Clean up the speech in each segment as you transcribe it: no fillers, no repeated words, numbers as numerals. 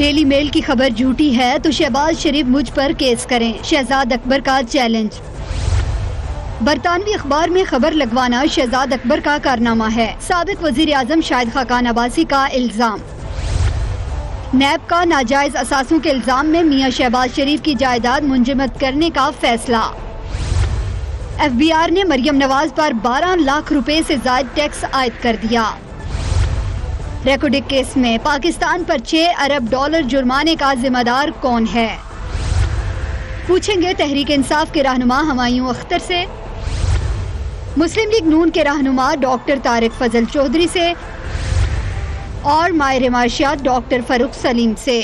Daily Mail کی خبر جھوٹی ہے تو شہباز شریف مجھ پر کیس کریں، شہزاد اکبر کا چیلنج۔ برطانوی اخبار میں خبر لگوانا شہزاد اکبر کا کارنامہ ہے، سابق وزیر اعظم شاہد خاقان عباسی کا الزام۔ نیب کا ناجائز اثاثوں کے الزام میں میاں شہباز شریف کی جائیداد منجمد کرنے کا فیصلہ۔ ایف بی آر نے مریم نواز پر 12 لاکھ روپے سے زائد ٹیکس عائد کر دیا۔ ریکوڈک کیس میں پاکستان پر 6 ارب ڈالر جرمانے کا ذمہ دار کون ہے؟ پوچھیں گے تحریک انصاف کے رہنما ہمایوں اختر سے، مسلم لیگ نون کے رہنما ڈاکٹر طارق فضل چودھری سے اور ماہر معاشیات ڈاکٹر فاروق سلیم سے۔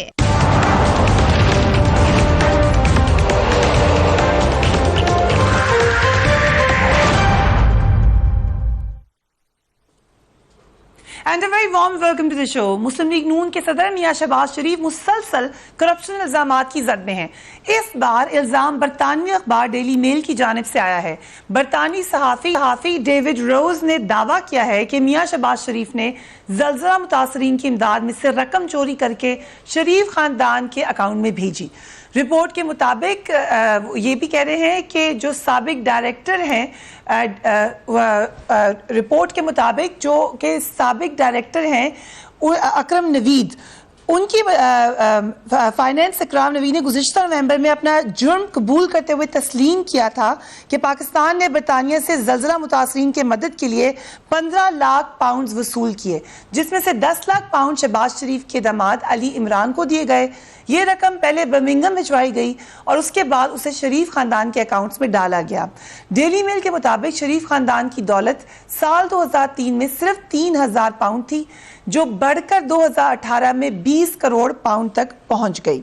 And a very warm welcome to the show. Muslim League N کے صدر میاں شہباز شریف مسلسل کرپشن الزامات کی زد میں ہیں۔ اس بار الزام برطانوی اخبار ڈیلی میل کی جانب سے آیا ہے۔ برطانوی صحافی ڈیوڈ روز نے دعویٰ کیا ہے کہ میاں شہباز شریف نے زلزلہ متاثرین کی امداد میں سے رقم چوری کر کے شریف خاندان کے اکاؤنٹ میں بھیجی۔ رپورٹ کے مطابق یہ بھی کہہ رہے ہیں کہ جو سابق ڈائریکٹر ہیں، رپورٹ کے مطابق جو کہ سابق ڈائریکٹر ہیں اکرم نوید، ان کی فائنینس اکرام نوید نے گزشتہ نومبر میں اپنا جرم قبول کرتے ہوئے تسلیم کیا تھا کہ پاکستان نے برطانیہ سے زلزلہ متاثرین کے مدد کے لیے 15 لاکھ پاؤنڈز وصول کیے، جس میں سے 10 لاکھ پاؤنڈ شہباز شریف کے داماد علی عمران کو دیے گئے۔ یہ رقم پہلے برمنگھم بھجوائی گئی اور اس کے بعد اسے شریف خاندان کے اکاؤنٹس میں ڈالا گیا۔ ڈیلی میل کے مطابق شریف خاندان کی دولت سال 2003 میں صرف 3000 پاؤنڈ تھی، جو بڑھ کر 2018 میں 20 کروڑ پاؤنڈ تک پہنچ گئی۔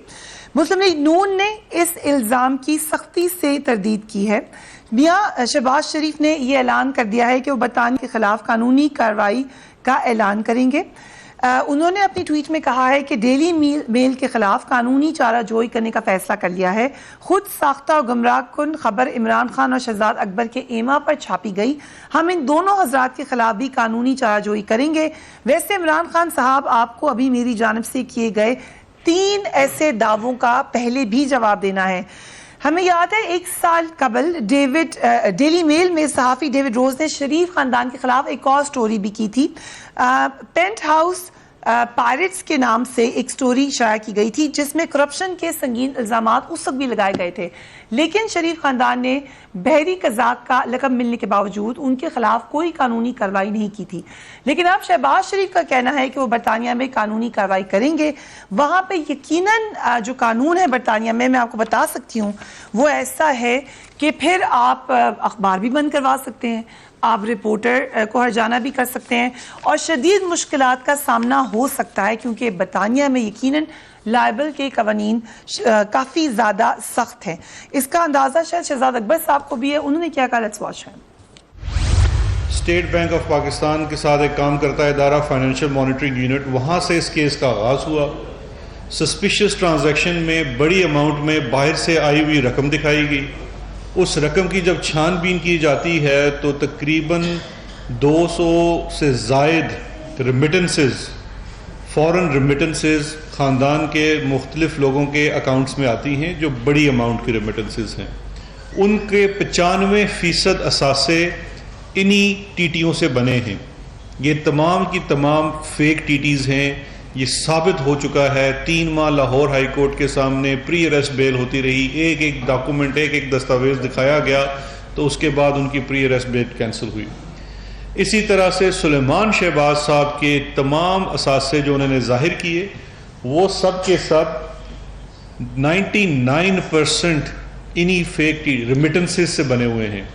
مسلم لیگ نون نے اس الزام کی سختی سے تردید کی ہے۔ میاں شہباز شریف نے یہ اعلان کر دیا ہے کہ وہ برطانیہ کے خلاف قانونی کارروائی کا اعلان کریں گے۔ انہوں نے اپنی ٹویٹ میں کہا ہے کہ ڈیلی میل کے خلاف قانونی چارہ جوئی کرنے کا فیصلہ کر لیا ہے۔ خود ساختہ اور گمراہ کن خبر عمران خان اور شہزاد اکبر کے ایما پر چھاپی گئی، ہم ان دونوں حضرات کے خلاف بھی قانونی چارہ جوئی کریں گے۔ ویسے عمران خان صاحب، آپ کو ابھی میری جانب سے کیے گئے 3 ایسے دعووں کا پہلے بھی جواب دینا ہے۔ ہمیں یاد ہے 1 سال قبل ڈیلی میل میں صحافی ڈیوڈ روز نے شریف خاندان کے خلاف ایک اور سٹوری بھی کی تھی۔ پینٹ ہاؤس پائرٹس کے نام سے ایک سٹوری شائع کی گئی تھی، جس میں کرپشن کے سنگین الزامات اس وقت بھی لگائے گئے تھے، لیکن شریف خاندان نے بحری قزاق کا لقب ملنے کے باوجود ان کے خلاف کوئی قانونی کارروائی نہیں کی تھی۔ لیکن اب شہباز شریف کا کہنا ہے کہ وہ برطانیہ میں قانونی کارروائی کریں گے۔ وہاں پہ یقیناً جو قانون ہے برطانیہ میں آپ کو بتا سکتی ہوں، وہ ایسا ہے کہ پھر آپ اخبار بھی بند کروا سکتے ہیں، آپ رپورٹر کو ہرجانہ بھی کر سکتے ہیں، اور شدید مشکلات کا سامنا ہو سکتا ہے، کیونکہ برطانیہ میں یقیناً لائبل کے قوانین کافی زیادہ سخت ہیں۔ اس کا اندازہ شاید شہزاد اکبر صاحب کو بھی ہے، انہوں نے کیا کہا، لیٹس واچ ہے۔ اسٹیٹ بینک آف پاکستان کے ساتھ ایک کام کرتا ہے ادارہ فائنینشیل مانیٹرنگ یونٹ، وہاں سے اس کیس کا آغاز ہوا۔ سسپیشیس ٹرانزیکشن میں بڑی اماؤنٹ میں باہر سے آئی ہوئی رقم دکھائی گئی۔ اس رقم کی جب چھان بین کی جاتی ہے تو تقریباً 200 سے زائد ریمیٹنسز، فورن ریمیٹنسز خاندان کے مختلف لوگوں کے اکاؤنٹس میں آتی ہیں، جو بڑی اماؤنٹ کی ریمیٹنسز ہیں۔ ان کے 95% اثاثے انہی ٹیٹیوں سے بنے ہیں۔ یہ تمام کی تمام فیک ٹیٹیز ہیں، یہ ثابت ہو چکا ہے۔ 3 ماہ لاہور ہائی کورٹ کے سامنے پری اریسٹ بیل ہوتی رہی، ایک ڈاکومنٹ، ایک دستاویز دکھایا گیا، تو اس کے بعد ان کی پری اریسٹ بیل کینسل ہوئی۔ اسی طرح سے سلیمان شہباز صاحب کے تمام اثاثے جو انہوں نے ظاہر کیے، وہ سب کے سب 99% انہی فیک ریمیٹنسز سے بنے ہوئے ہیں۔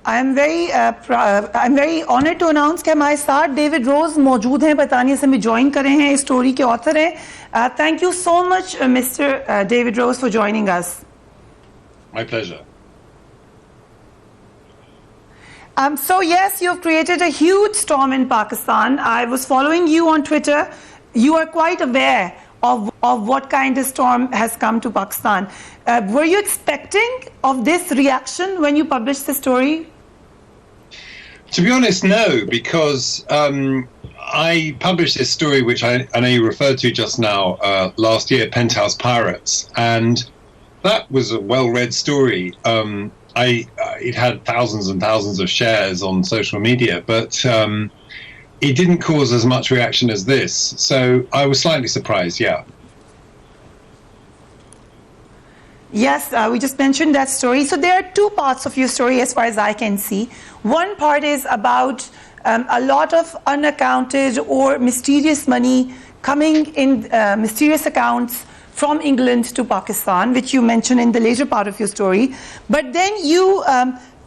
I'm very honored to announce کہ ہمارے ساتھ ڈیوڈ روز موجود ہیں، برطانیہ سے ہمیں جوائن کرے ہیں، اس سٹوری کے آتھر ہیں۔ Thank you so much, Mr. David Rose, for joining us. My pleasure. So yes, you've created a huge storm in Pakistan. I was following you on Twitter. You are quite aware of what kind of storm has come to Pakistan. Were you expecting of this reaction when you published the story? To be honest, no, because I published this story, which I know you referred to just now, last year, Penthouse Pirates, and that was a well-read story. It had thousands and thousands of shares on social media, but it didn't cause as much reaction as this. So I was slightly surprised, yeah. Yes, we just mentioned that story. So there are two parts of your story as far as I can see. One part is about a lot of unaccounted or mysterious money coming in mysterious accounts from England to Pakistan, which you mentioned in the later part of your story. But then you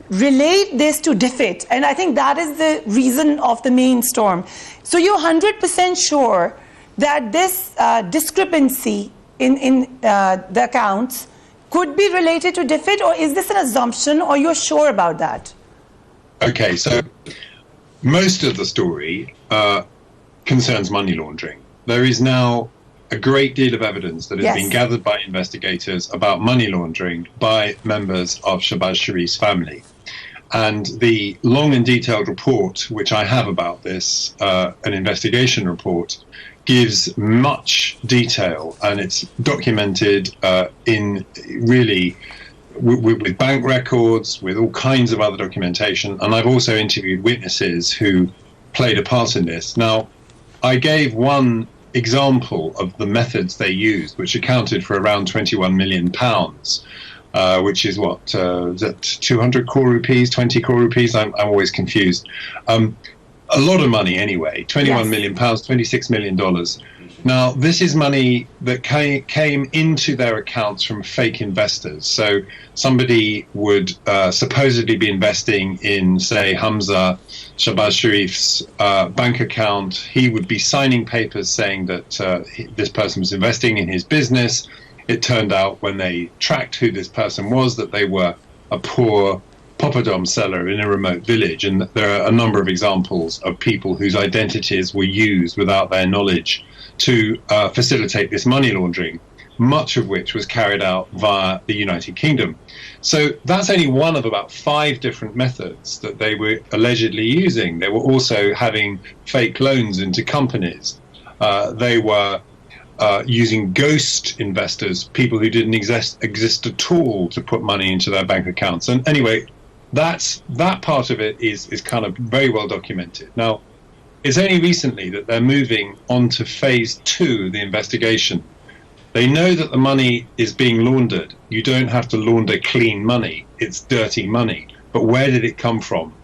relate this to DFID, and I think that is the reason of the main storm. So you're 100% sure that this discrepancy in the accounts could be related to DFID, or is this an assumption, or you're sure about that? Okay, so most of the story concerns money laundering. There is now a great deal of evidence that has been gathered by investigators about money laundering by members of Shahbaz Sharif's family. And the long and detailed report, which I have about this, an investigation report, gives much detail, and it's documented in really with bank records, with all kinds of other documentation. And I've also interviewed witnesses who played a part in this. Now, I gave one example of the methods they used, which accounted for around £21 million, which is what, is that 200 crore rupees, 20 crore rupees? I'm always confused. A lot of money anyway, £21 million, $26 million. Now, this is money that came into their accounts from fake investors. So somebody would supposedly be investing in, say, Hamza Shahbaz Sharif's bank account. He would be signing papers saying that this person was investing in his business. It turned out when they tracked who this person was that they were a poor poppadom seller in a remote village, and there are a number of examples of people whose identities were used without their knowledge to facilitate this money laundering, much of which was carried out via the United Kingdom. So that's only one of about 5 different methods that they were allegedly using. They were also having fake loans into companies. They were using ghost investors, people who didn't exist at all, to put money into their bank accounts. And anyway, that part of it is kind of very well documented. Now, it's only recently that they're moving on to phase 2 of the investigation. They know that the money is being laundered. You don't have to launder clean money. It's dirty money. But where did it come from?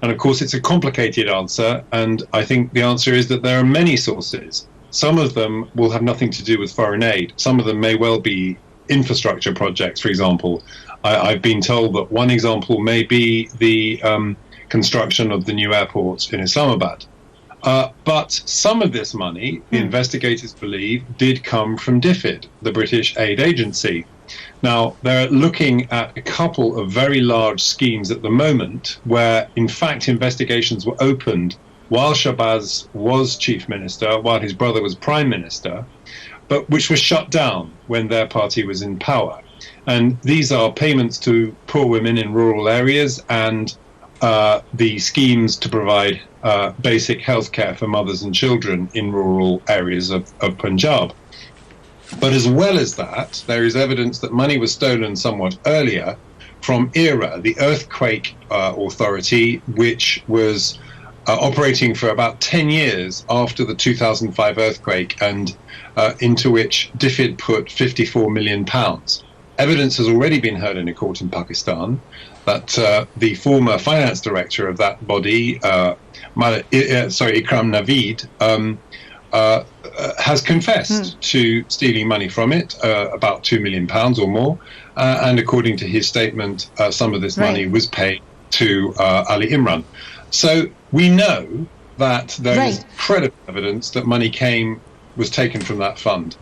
And of course, it's a complicated answer. And I think the answer is that there are many sources. Some of them will have nothing to do with foreign aid. Some of them may well be infrastructure projects, for example. I've been told that one example may be the construction of the new airport in Islamabad. But some of this money, the investigators believe, did come from DFID, the British aid agency. Now, they're looking at a couple of very large schemes at the moment where, in fact, investigations were opened while Shahbaz was chief minister, while his brother was prime minister, but which were shut down when their party was in power. And these are payments to poor women in rural areas and the schemes to provide basic health care for mothers and children in rural areas of Punjab. But as well as that, there is evidence that money was stolen somewhat earlier from ERA, the earthquake authority, which was operating for about 10 years after the 2005 earthquake, and into which DFID put £54 million. Evidence has already been heard in a court in Pakistan that the former finance director of that body, Ikram Naveed, has confessed to stealing money from it, about £2 million or more. And according to his statement, some of this money was paid to Ali Imran. So we know that there is credible evidence that money was taken from that fund.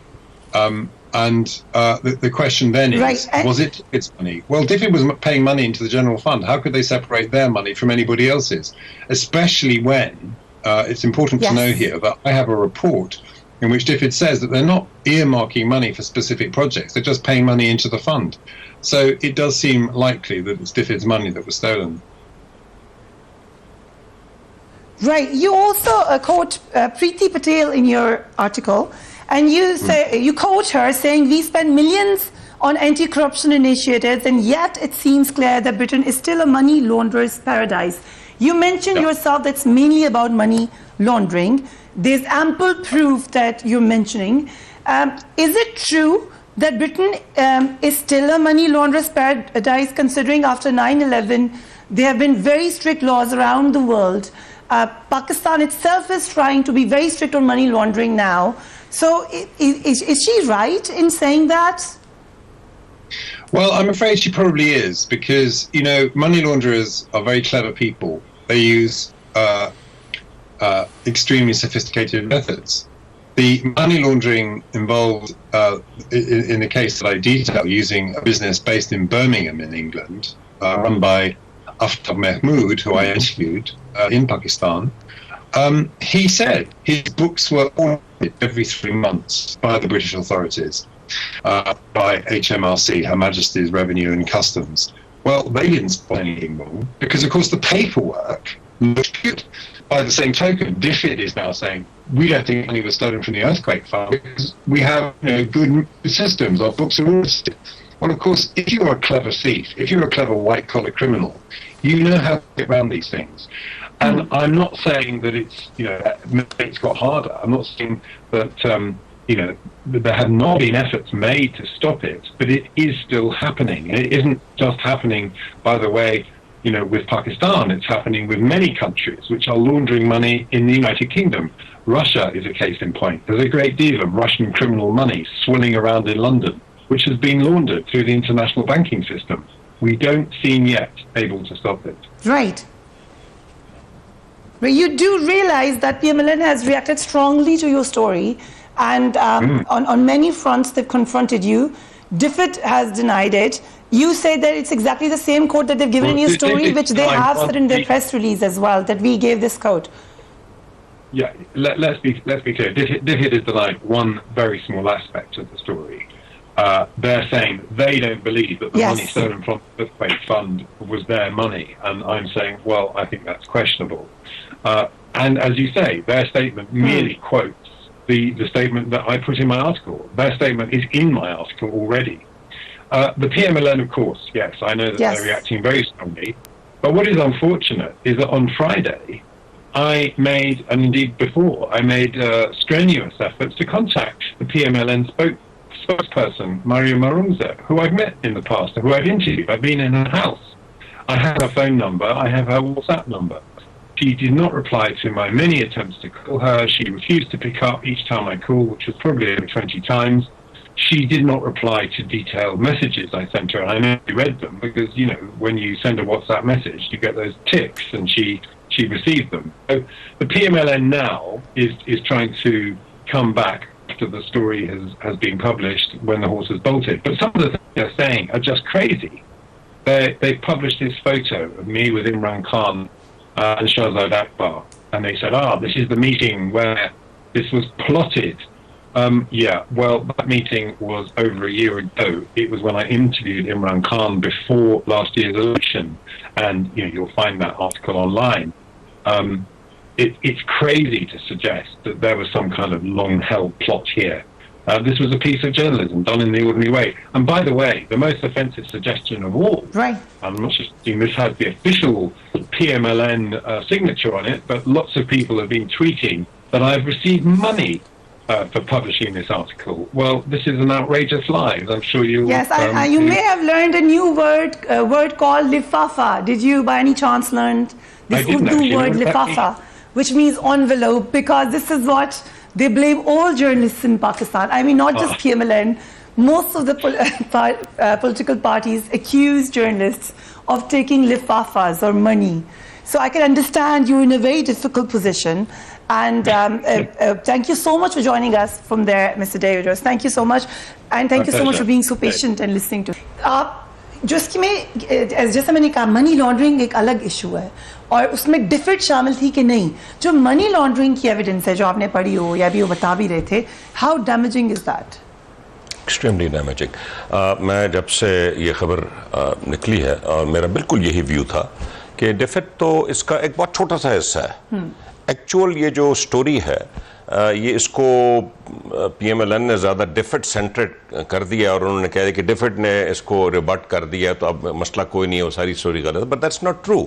The question then is, was it DFID's money? Well, DFID was paying money into the general fund. How could they separate their money from anybody else's? Especially when, it's important to know here that I have a report in which DFID says that they're not earmarking money for specific projects. They're just paying money into the fund. So it does seem likely that it's DFID's money that was stolen. Right. You also quote Preeti Patel in your article, and you say you quote her saying, "We spend millions on anti-corruption initiatives, and yet it seems clear that Britain is still a money launderer's paradise." You mentioned yourself that's mainly about money laundering. There's ample proof that you're mentioning. Is it true that Britain is still a money launderer's paradise, considering after 9/11 there have been very strict laws around the world? Pakistan itself is trying to be very strict on money laundering now. So is she right in saying that? Well, I'm afraid she probably is, because, you know, money launderers are very clever people. They use extremely sophisticated methods. The money laundering involved, in the case that I detail, using a business based in Birmingham in England, run by Aftab Mahmood, who I interviewed in Pakistan. He said his books were audited every 3 months by the British authorities, by HMRC, Her Majesty's Revenue and Customs. Well, they didn't spot anything wrong, because, of course, the paperwork looked good. By the same token, DFID is now saying, we don't think money was stolen from the earthquake fund because we have, you know, good systems, our books are audited. Well, of course, if you're a clever thief, if you're a clever white-collar criminal, you know how to get around these things. And I'm not saying that it's, you know, it's got harder. I'm not saying that, you know, that there have not been efforts made to stop it, but it is still happening. And it isn't just happening, by the way, you know, with Pakistan. It's happening with many countries which are laundering money in the United Kingdom. Russia is a case in point. There's a great deal of Russian criminal money swirling around in London, which has been laundered through the international banking system. We don't seem yet able to stop it. Right. But you do realize that PMLN has reacted strongly to your story, and on many fronts they've confronted you. DFID has denied it. You say that it's exactly the same quote that they've given in your story, which they have said in their press release as well, that we gave this quote. Yeah, let's be clear. DFID is denied one very small aspect of the story. They're saying they don't believe that the money stolen from the earthquake fund was their money, and I'm saying, well, I think that's questionable. And as you say, their statement merely quotes the statement that I put in my article. Their statement is in my article already. The PMLN, of course, yes, I know that they're reacting very strongly. But what is unfortunate is that on Friday, I made, and indeed before, I made strenuous efforts to contact the PMLN spokesperson, Maria Marunza, who I've met in the past, who I've interviewed. I've been in her house. I have her phone number. I have her WhatsApp number. She did not reply to my many attempts to call her. She refused to pick up each time I called, which was probably over 20 times. She did not reply to detailed messages I sent her. I know she read them because, you know, when you send a WhatsApp message, you get those ticks, and she received them. So the PMLN now is trying to come back after the story has been published when the horse has bolted. But some of the things they're saying are just crazy. They published this photo of me with Imran Khan and Shahzad Akbar, and they said, this is the meeting where this was plotted. Well, that meeting was over a year ago. It was when I interviewed Imran Khan before last year's election, and you know, you'll find that article online. It's crazy to suggest that there was some kind of long-held plot here. This was a piece of journalism done in the ordinary way. And by the way, the most offensive suggestion of all, I'm not suggesting this has the official PMLN signature on it, but lots of people have been tweeting that I've received money for publishing this article. Well, this is an outrageous lie, as I'm sure you... Yes, you may have learned a new word called lifafa. Did you by any chance learn this Urdu word lifafa, which means envelope, because this is what they blame all journalists in Pakistan. I mean, not just PMLN. Most of the political parties accuse journalists of taking lifafas or money. So I can understand you're in a very difficult position. And thank you so much for joining us from there, Mr. Deodos. Thank you so much. And thank you so much for being so patient and listening to جو اس میں جیسا میں نے کہا money laundering ایک الگ issue ہے اور اس میں ڈفٹ شامل تھی کہ نہیں جو منی لانڈرنگ کی ایویڈنس ہے جو آپ نے پڑھی ہو یا بھی وہ بتا بھی رہے تھے how damaging is that extremely damaging میں جب سے یہ خبر نکلی ہے اور میرا بالکل یہی ویو تھا کہ ڈیفٹ تو اس کا ایک بہت چھوٹا سا حصہ ہے ایکچوئل یہ جو سٹوری ہے یہ اس کو پی ایم ایل این نے زیادہ ڈیفٹ سینٹرڈ کر دیا اور انہوں نے کہا کہ ڈیفٹ نے اس کو ریبٹ کر دیا تو اب مسئلہ کوئی نہیں ہے, وہ ساری سٹوری غلط ہے. But that's not true.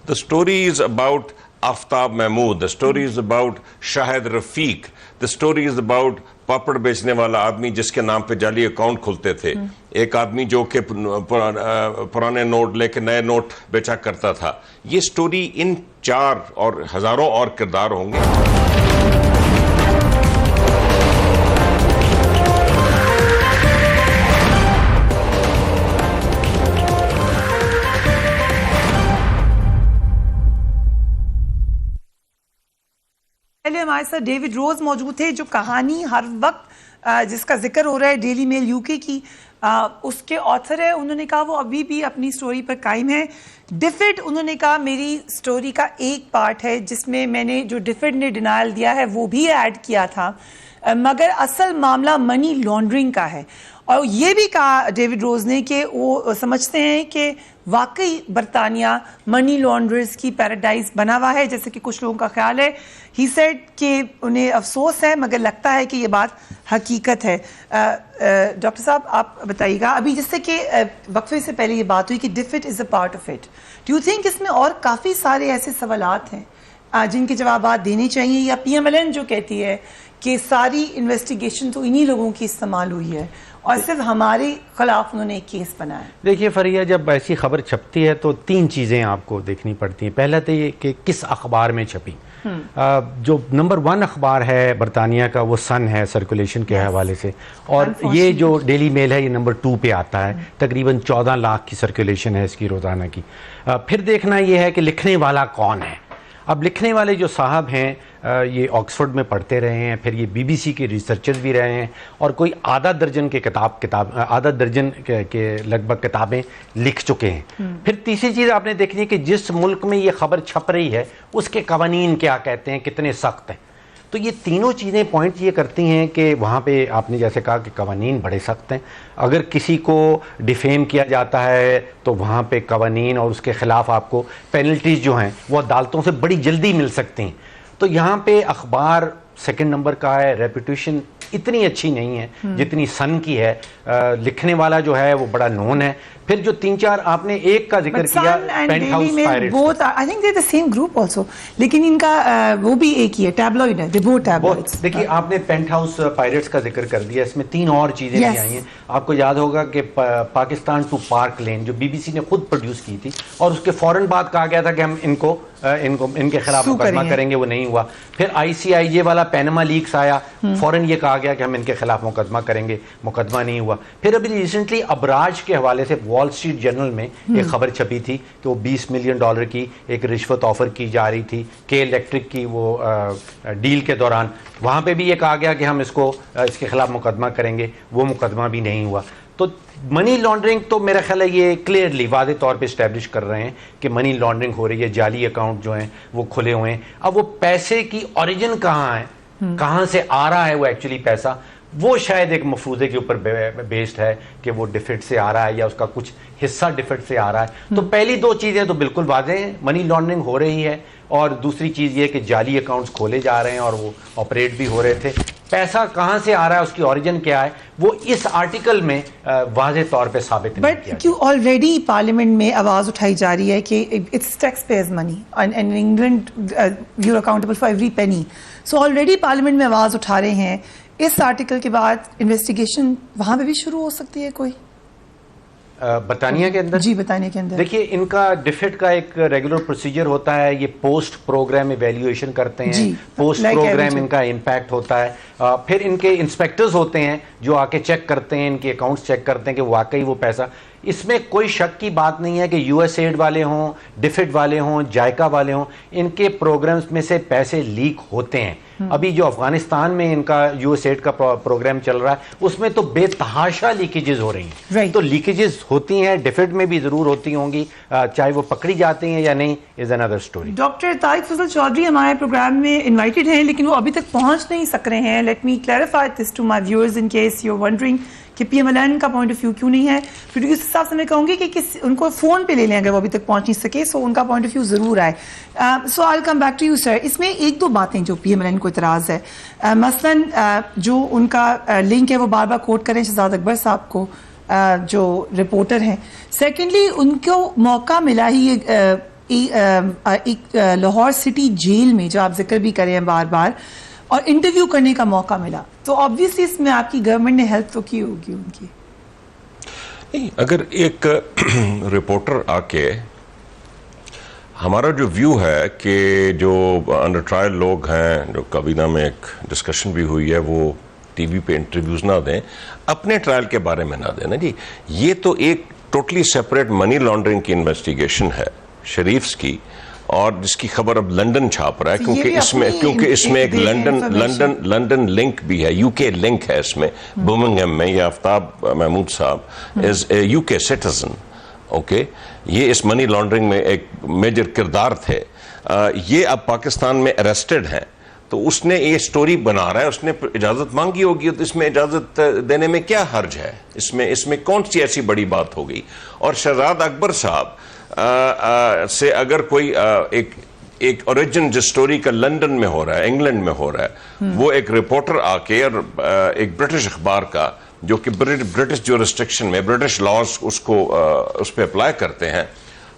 The story is about Aftab Mahmood, the story is about Shahid Rafiq, the story is about پاپڑ بیچنے والا آدمی جس کے نام پہ جعلی اکاؤنٹ کھلتے تھے, ایک آدمی جو کہ پرانے نوٹ لے کے نئے نوٹ بیچا کرتا تھا. یہ سٹوری ان 4 اور ہزاروں اور کردار ہوں گے. پہلے ہمارے ساتھ ڈیوڈ روز موجود تھے جو کہانی ہر وقت جس کا ذکر ہو رہا ہے ڈیلی میل یو کے کی, اس کے آتھر ہے. انہوں نے کہا وہ ابھی بھی اپنی سٹوری پر قائم ہے. ڈیفڈ انہوں نے کہا میری سٹوری کا ایک پارٹ ہے جس میں میں نے جو ڈیفڈ نے ڈینائل دیا ہے وہ بھی ایڈ کیا تھا, مگر اصل معاملہ منی لانڈرنگ کا ہے. اور یہ بھی کہا ڈیوڈ روز نے کہ وہ سمجھتے ہیں کہ واقعی برطانیہ منی لانڈررز کی پیراڈائز بنا ہوا ہے جیسے کہ کچھ لوگوں کا خیال ہے. ہی سیڈ کہ انہیں افسوس ہے مگر لگتا ہے کہ یہ بات حقیقت ہے. ڈاکٹر صاحب آپ بتائیے گا, ابھی جس سے کہ وقفے سے پہلے یہ بات ہوئی کہ defeat is a part of it, do you think اس میں اور کافی سارے ایسے سوالات ہیں جن کے جوابات دینے چاہیے, یا پی ایم ایل این جو کہتی ہے کہ ساری انویسٹیگیشن تو انہی لوگوں کی استعمال ہوئی ہے اور صرف ہمارے خلاف انہوں نے ایک کیس بنایا؟ دیکھیے فریہ, جب ایسی خبر چھپتی ہے تو 3 چیزیں آپ کو دیکھنی پڑتی ہیں. پہلا تو یہ کہ کس اخبار میں چھپی. جو نمبر 1 اخبار ہے برطانیہ کا وہ سن ہے سرکولیشن کے حوالے سے, اور یہ جو ڈیلی میل ہے یہ نمبر 2 پہ آتا ہے. تقریباً 14 لاکھ کی سرکولیشن ہے اس کی روزانہ کی. پھر دیکھنا یہ ہے کہ لکھنے والا کون ہے. اب لکھنے والے جو صاحب ہیں یہ آکسفورڈ میں پڑھتے رہے ہیں, پھر یہ بی بی سی کے ریسرچر بھی رہے ہیں, اور کوئی آدھا درجن کے لگ بھگ کتابیں لکھ چکے ہیں. پھر تیسری چیز آپ نے دیکھنی ہے کہ جس ملک میں یہ خبر چھپ رہی ہے اس کے قوانین کیا کہتے ہیں, کتنے سخت ہیں. تو یہ تینوں چیزیں پوائنٹ یہ کرتی ہیں کہ وہاں پہ آپ نے جیسے کہا کہ قوانین بڑے سخت ہیں. اگر کسی کو ڈیفیم کیا جاتا ہے تو وہاں پہ قوانین اور اس کے خلاف آپ کو پینلٹیز جو ہیں وہ عدالتوں سے بڑی جلدی مل سکتی ہیں. تو یہاں پہ اخبار 2 نمبر کا ہے, ریپوٹیشن اتنی اچھی نہیں ہے جتنی سن کی ہے. لکھنے والا جو ہے وہ بڑا نون ہے. پھر جو 3-4 آپ نے ایک کا ذکر کیا penthouse pirates, I think they're the same group also, لیکن ان کا وہ بھی ایک ہی ہے, ٹیبلوئڈ ہے, both tabloids. دیکھیے آپ نے پینٹ ہاؤس پائریٹس کا ذکر کر دیا, اس میں 3 اور چیزیں بھی آئی ہیں. آپ کو یاد ہوگا کہ پاکستان ٹو پارک لین جو بی بی سی نے خود پروڈیوس کی تھی, اور اس کے فوراً بعد کہا گیا تھا کہ ہم ان کے خلاف مقدمہ کریں گے, وہ نہیں ہوا. پھر ICIJ والا پینما لیکس آیا, فوراً یہ کہا گیا کہ ہم ان کے خلاف مقدمہ کریں گے, مقدمہ نہیں ہوا. پھر ابھی ریسنٹلی ابراج کے حوالے سے وال اسٹریٹ جرنل میں ایک خبر چھپی تھی کہ وہ $20 ملین کی ایک رشوت آفر کی جا رہی تھی کے الیکٹرک کی وہ ڈیل کے دوران. وہاں پہ بھی یہ کہا گیا کہ ہم اس کے خلاف مقدمہ کریں گے, وہ مقدمہ بھی نہیں ہوا. تو منی لانڈرنگ تو میرا خیال ہے یہ کلیئرلی واضح طور پہ اسٹیبلش کر رہے ہیں کہ منی لانڈرنگ ہو رہی ہے, جعلی اکاؤنٹ جو ہیں وہ کھلے ہوئے ہیں. اب وہ پیسے کی اوریجن کہاں ہے, کہاں سے آ رہا ہے وہ ایکچولی پیسہ, وہ شاید ایک مفروضے کے اوپر بیسڈ ہے کہ وہ ڈیفٹ سے آ رہا ہے یا اس کا کچھ حصہ ڈیفٹ سے آ رہا ہے. تو پہلی 2 چیزیں تو بالکل واضح ہیں, منی لانڈرنگ ہو رہی ہے, اور دوسری چیز یہ کہ جعلی اکاؤنٹس کھولے جا رہے ہیں اور وہ آپریٹ بھی ہو رہے تھے. پیسہ کہاں سے آ رہا ہے, اس کی اوریجن کیا ہے, وہ اس آرٹیکل میں واضح طور پہ ثابت نہیں کیا. بٹ کیوں آلریڈی پارلیمنٹ میں آواز اٹھائی جا رہی ہے کہ it's taxpayers money and in England you are accountable for every penny. So already parliament میں آواز اٹھا رہے ہیں. اس آرٹیکل کے بعد انویسٹیگیشن وہاں پہ بھی شروع ہو سکتی ہے کوئی برطانیہ کے اندر؟ جی برطانیہ کے اندر. دیکھیے ان کا ڈیفٹ کا ایک ریگولر پروسیجر ہوتا ہے, یہ پوسٹ پروگرام ایویلیویشن کرتے ہیں, پوسٹ پروگرام ان کا امپیکٹ ہوتا ہے. پھر ان کے انسپیکٹرز ہوتے ہیں جو آ کے چیک کرتے ہیں, ان کے اکاؤنٹس چیک کرتے ہیں کہ واقعی وہ پیسہ. اس میں کوئی شک کی بات نہیں ہے کہ یو ایس ایڈ والے ہوں, ڈیفٹ والے ہوں, جائکا والے ہوں, ان کے پروگرامز میں سے پیسے لیک ہوتے ہیں. ابھی جو افغانستان میں ان کا یو ایس ایڈ کا پروگرام چل رہا ہے اس میں تو بے تحاشا لیکیجز ہو رہی ہیں. تو لیکیجز ہوتی ہیں, ڈیفٹ میں بھی ضرور ہوتی ہوں گی, چاہے وہ پکڑی جاتی ہیں یا نہیں از another story. ڈاکٹر طارق فضل چودھری ہمارے پروگرام میں انوائٹڈ ہیں لیکن وہ ابھی تک پہنچ نہیں سک رہے ہیں. Let me clarify this to my viewers in case you are wondering کہ پی ایم ایل این کا پوائنٹ آف ویو کیوں نہیں ہے. پروڈیوسر صاحب سے میں کہوں گی کہ ان کو فون پہ لے لیں اگر وہ ابھی تک پہنچ نہیں سکے, سو ان کا پوائنٹ آف ویو ضرور آئے. So I will come back to you sir. اس میں ایک دو باتیں جو پی ایم ایل این کو اعتراض ہے, مثلاً جو ان کا لنک ہے وہ بار بار کوٹ کریں شہزاد اکبر صاحب کو جو رپورٹر ہیں. سیکنڈلی ان کو موقع ملا ہی ایک لاہور سٹی جیل میں جو آپ ذکر بھی کریں ہیں بار بار, اور انٹرویو کرنے کا موقع ملا, تو آبویسلی اس میں آپ کی گورنمنٹ نے ہیلپ تو کی ہوگی ان کی. نہیں, اگر ایک رپورٹر آ کے, ہمارا جو ویو ہے کہ جو انڈر ٹرائل لوگ ہیں, جو کابینہ میں ایک ڈسکشن بھی ہوئی ہے, وہ ٹی وی پہ انٹرویوز نہ دیں, اپنے ٹرائل کے بارے میں نہ دیں نا جی. یہ تو ایک ٹوٹلی سیپریٹ منی لانڈرنگ کی انویسٹیگیشن ہے شریفز کی, اور جس کی خبر اب لنڈن چھاپ رہا ہے, کیونکہ اس میں ایک لنڈن لنک بھی ہے, یو کے لنک ہے اس میں. برمنگھم میں یہ آفتاب محمود صاحب از اے یو کے سٹیزن, اوکے, یہ اس منی لانڈرنگ میں ایک میجر کردار تھے. یہ اب پاکستان میں اریسٹڈ ہیں, تو اس نے یہ سٹوری بنا رہا ہے, اس نے اجازت مانگی ہوگی, تو اس میں اجازت دینے میں کیا حرج ہے؟ اس میں کون سی ایسی بڑی بات ہوگی؟ اور شہزاد اکبر صاحب سے اگر کوئی ایک اوریجن جس سٹوری کا لندن میں ہو رہا ہے, انگلینڈ میں ہو رہا ہے, وہ ایک رپورٹر آ کے اور ایک برٹش اخبار کا جو کہ برٹش جورسٹکشن میں برٹش لاز اس پہ اپلائی کرتے ہیں,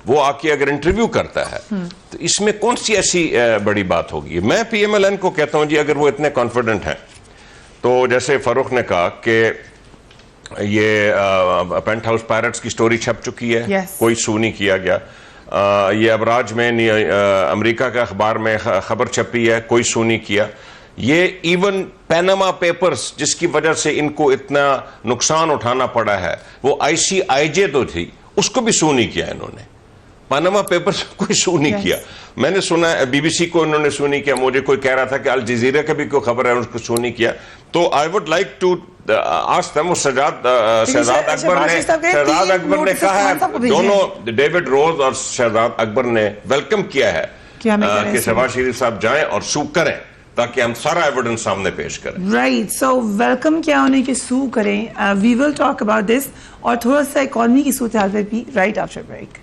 وہ آ کے اگر انٹرویو کرتا ہے, تو اس میں کون سی ایسی بڑی بات ہوگی؟ میں پی ایم ایل این کو کہتا ہوں جی, اگر وہ اتنے کانفیڈنٹ ہیں, تو جیسے فاروق نے کہا کہ یہ پینٹ ہاؤس پیرٹس کی سٹوری چھپ چکی ہے, کوئی سو نہیں کیا گیا. یہ ابراج میں امریکہ کا اخبار میں خبر چھپی ہے, کوئی سو نہیں کیا. یہ ایون پیناما پیپرز جس کی وجہ سے ان کو اتنا نقصان اٹھانا پڑا ہے, وہ ICIJ تو تھی, اس کو بھی سو نہیں کیا انہوں نے. پاناما پیپرز کوئی سو نہیں کیا. میں نے سنا ہے BBC کو انہوں نے سو نہیں کیا, مجھے کوئی کہہ رہا تھا کہ الجزیرہ کا بھی کوئی خبر ہے اس کو سو نہیں کیا. تو I would like to ask them. Shahzad Akbar نے کہا ہے, دونوں ڈیوڈ روز اور شہزاد اکبر نے ویلکم کیا ہے کہ شہباز شریف صاحب جائیں اور سو کریں, تاکہ ہم سارا ایویڈنس سامنے پیش کریں. رائٹ, سو ویلکم کیا ہونے کے سو کریں. وی ول ٹاک اباؤٹ دس, اور تھوڑا سا اکانومی کی صورتحال پہ بھی right after break.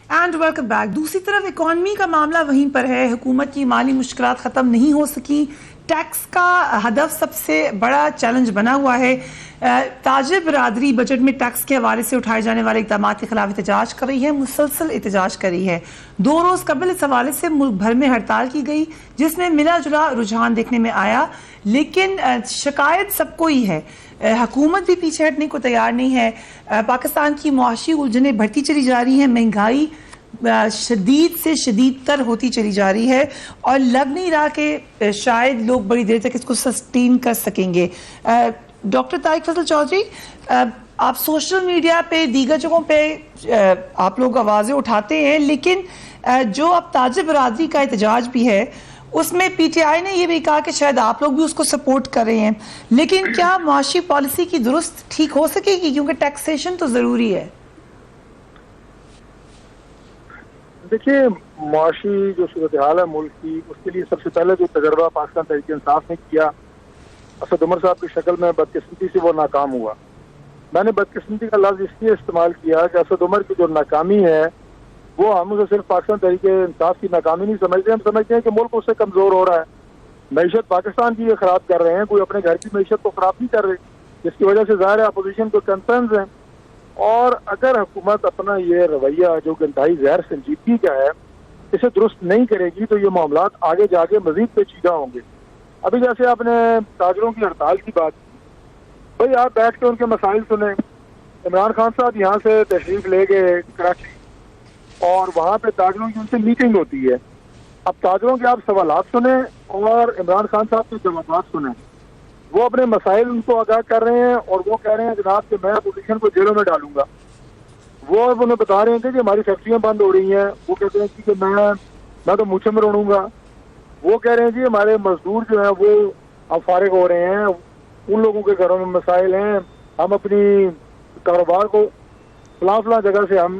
And welcome back. دوسری طرف اکانومی کا معاملہ وہیں پر ہے. حکومت کی مالی مشکلات ختم نہیں ہو سکی. ٹیکس کا ہدف سب سے بڑا چیلنج بنا ہوا ہے. تاجر برادری بجٹ میں ٹیکس کے حوالے سے اٹھائے جانے والے اقدامات کے خلاف احتجاج کر رہی ہے, مسلسل احتجاج کر رہی ہے. 2 روز قبل اس حوالے سے ملک بھر میں ہڑتال کی گئی, جس میں ملا جلا رجحان دیکھنے میں آیا, لیکن شکایت سب کو ہی ہے. حکومت بھی پیچھے ہٹنے کو تیار نہیں ہے. پاکستان کی معاشی الجھنیں بڑھتی چلی جا رہی ہیں, مہنگائی شدید سے شدید تر ہوتی چلی جا رہی ہے, اور لگ نہیں رہا کہ شاید لوگ بڑی دیر تک اس کو سسٹین کر سکیں گے. ڈاکٹر طارق فضل چودھری, آپ سوشل میڈیا پہ دیگر جگہوں پہ آپ لوگ آوازیں اٹھاتے ہیں, لیکن جو اب تاجر برادری کا احتجاج بھی ہے اس میں پی ٹی آئی نے یہ بھی کہا کہ شاید آپ لوگ بھی اس کو سپورٹ کر رہے ہیں, لیکن کیا معاشی پالیسی کی درست ٹھیک ہو سکے گی؟ کیونکہ ٹیکسیشن تو ضروری ہے. دیکھیے, معاشی جو صورتحال ہے ملک کی, اس کے لیے سب سے پہلے جو تجربہ پاکستان تحریک انصاف نے کیا, اسد عمر صاحب کی شکل میں بدقسمتی سے وہ ناکام ہوا. میں نے بدقسمتی کا لفظ اس لیے استعمال کیا کہ اسد عمر کی جو ناکامی ہے وہ ہم اسے صرف پاکستان تحریک انصاف کی ناکامی نہیں سمجھتے, ہم سمجھتے ہیں کہ ملک اس سے کمزور ہو رہا ہے. معیشت پاکستان کی یہ خراب کر رہے ہیں, کوئی اپنے گھر کی معیشت کو خراب نہیں کر رہے, جس کی وجہ سے ظاہر ہے اپوزیشن کو کنسرنز ہیں. اور اگر حکومت اپنا یہ رویہ جو کہ انتہائی غیر سنجیدگی کا ہے اسے درست نہیں کرے گی تو یہ معاملات آگے جا کے مزید پیچیدہ ہوں گے. ابھی جیسے آپ نے تاجروں کی ہڑتال کی بات کی, بھائی آپ بیٹھ کے ان کے مسائل سنیں. عمران خان صاحب یہاں سے تشریف لے گئے کراچی, اور وہاں پہ تاجروں کی ان سے میٹنگ ہوتی ہے. اب تاجروں کے آپ سوالات سنیں اور عمران خان صاحب کے جوابات سنیں. وہ اپنے مسائل ان کو آگاہ کر رہے ہیں, اور وہ کہہ رہے ہیں جناب کہ میں اپوزیشن کو جیلوں میں ڈالوں گا. وہ انہیں بتا رہے ہیں کہ ہماری فیکٹریاں بند ہو رہی ہیں. وہ کہتے ہیں کہ میں تو مونچھوں میں روڑوں گا. وہ کہہ رہے ہیں جی ہمارے مزدور جو ہیں وہ اب فارغ ہو رہے ہیں, ان لوگوں کے گھروں میں مسائل ہیں, ہم اپنی کاروبار کو فلاں جگہ سے ہم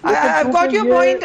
I've got your point,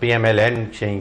PMLN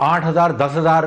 8,000 10,000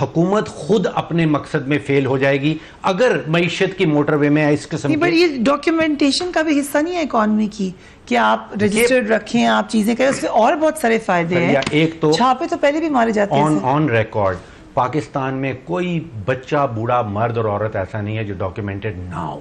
حکومت خود اپنے مقصد میں فیل ہو جائے گی اگر معیشت کی موٹر وے میں اس قسم پر یہ ڈاکیومنٹیشن کا بھی حصہ نہیں ہے اکانومی کی کہ آپ رجسٹرڈ رکھیں, آپ چیزیں کریں, اس سے اور بہت سارے فائدے ہیں. ایک تو چھاپے تو پہلے بھی مارے جاتے ہیں. آن ریکارڈ پاکستان میں کوئی بچہ, بوڑھا, مرد اور عورت ایسا نہیں ہے جو ڈاکیومنٹڈ نہ ہو.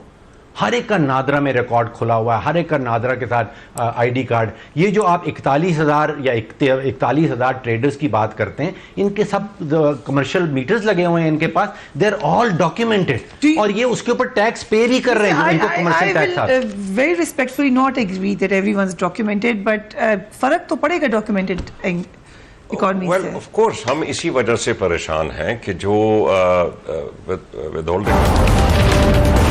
ہر ایک کا نادرا میں ریکارڈ کھلا ہوا ہے, ہر ایک کا نادرا کے ساتھ آئی ڈی کارڈ. یہ جو آپ 41,000 یا 41,000 ٹریڈرز کی بات کرتے ہیں, ان کے سب کمرشل میٹرز لگے ہوئے ہیں ان کے پاس, دے آر آل ڈاکیومنٹڈ, اور یہ اس کے اوپر ٹیکس پے بھی کر رہے ہیں ان کو commercial tax. I will very respectfully not agree that everyone's documented, but فرق تو پڑے گا ڈاکیومنٹڈ اکانومی سے. Well, of course, ہم اسی وجہ سے پریشان ہیں کہ جو ود ہولڈنگ